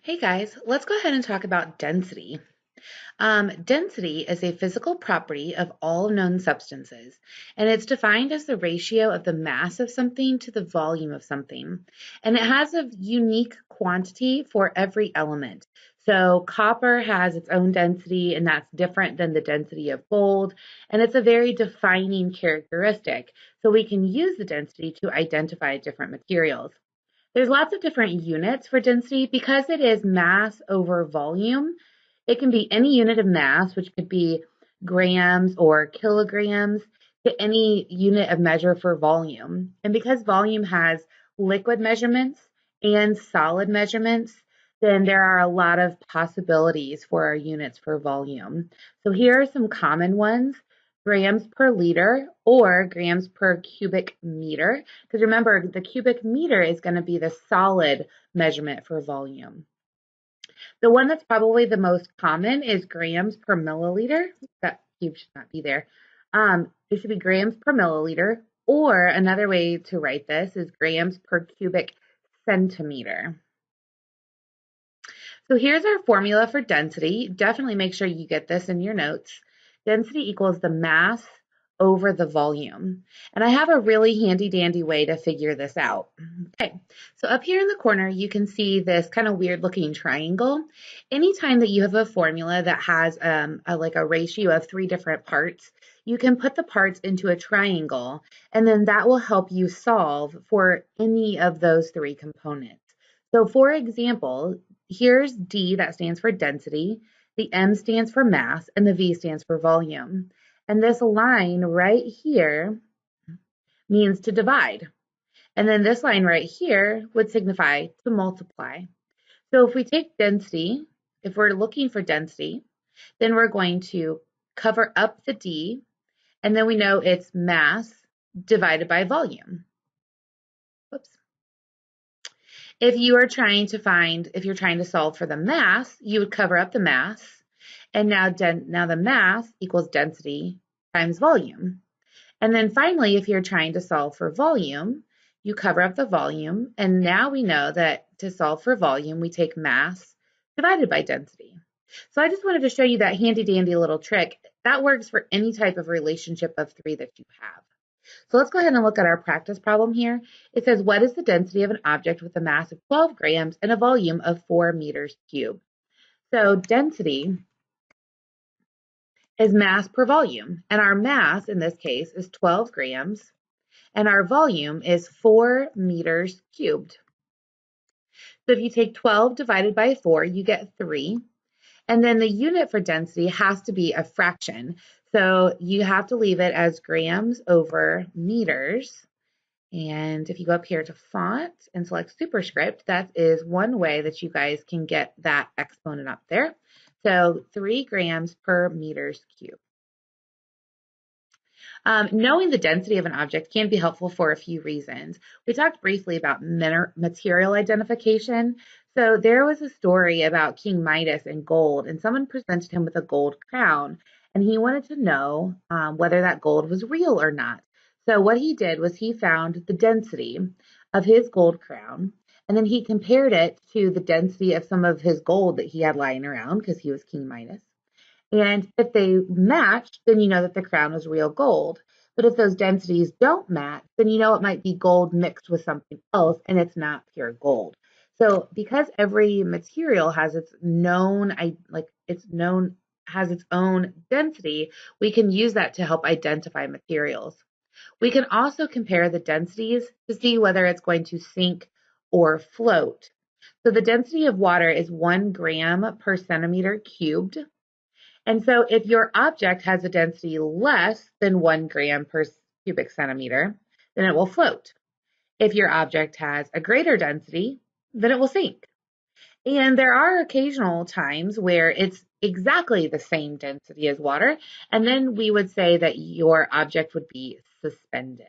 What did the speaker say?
Hey guys, let's go ahead and talk about density. Density is a physical property of all known substances, and it's defined as the ratio of the mass of something to the volume of something. And it has a unique quantity for every element. So, copper has its own density, and that's different than the density of gold, and it's a very defining characteristic. So, we can use the density to identify different materials. There's lots of different units for density because it is mass over volume. It can be any unit of mass, which could be grams or kilograms, to any unit of measure for volume. And because volume has liquid measurements and solid measurements, then there are a lot of possibilities for our units for volume. So here are some common ones: grams per liter or grams per cubic meter. Because remember, the cubic meter is going to be the solid measurement for volume. The one that's probably the most common is grams per milliliter. That cube should not be there. It should be grams per milliliter, or another way to write this is grams per cubic centimeter. So here's our formula for density. Definitely make sure you get this in your notes. Density equals the mass over the volume. And I have a really handy dandy way to figure this out. Okay, so up here in the corner, you can see this kind of weird looking triangle. Anytime that you have a formula that has like a ratio of three different parts, you can put the parts into a triangle, and then that will help you solve for any of those three components. So for example, here's D, that stands for density, the M stands for mass, and the V stands for volume. And this line right here means to divide. And then this line right here would signify to multiply. So if we take density, if we're looking for density, then we're going to cover up the D, and then we know it's mass divided by volume. Whoops. If you're trying to solve for the mass, you would cover up the mass, and now the mass equals density times volume. And then finally, if you're trying to solve for volume, you cover up the volume, and now we know that to solve for volume, we take mass divided by density. So I just wanted to show you that handy dandy little trick. That works for any type of relationship of three that you have. So let's go ahead and look at our practice problem here. It says, what is the density of an object with a mass of 12 grams and a volume of 4 meters cubed? So density is mass per volume, and our mass in this case is 12 grams, and our volume is 4 meters cubed. So if you take 12 divided by 4, you get 3. And then the unit for density has to be a fraction. So you have to leave it as grams over meters. And if you go up here to font and select superscript, that is one way that you guys can get that exponent up there. So 3 grams per meters cubed. Knowing the density of an object can be helpful for a few reasons. We talked briefly about material identification. So there was a story about King Midas and gold, and someone presented him with a gold crown, and he wanted to know whether that gold was real or not. So what he did was he found the density of his gold crown, and then he compared it to the density of some of his gold that he had lying around because he was King Midas. And if they match, then you know that the crown is real gold. But if those densities don't match, then you know it might be gold mixed with something else and it's not pure gold. So because every material has its has its own density, we can use that to help identify materials. We can also compare the densities to see whether it's going to sink or float. So the density of water is 1 gram per centimeter cubed. And so if your object has a density less than 1 gram per cubic centimeter, then it will float. If your object has a greater density, then it will sink. And there are occasional times where it's exactly the same density as water, and then we would say that your object would be suspended.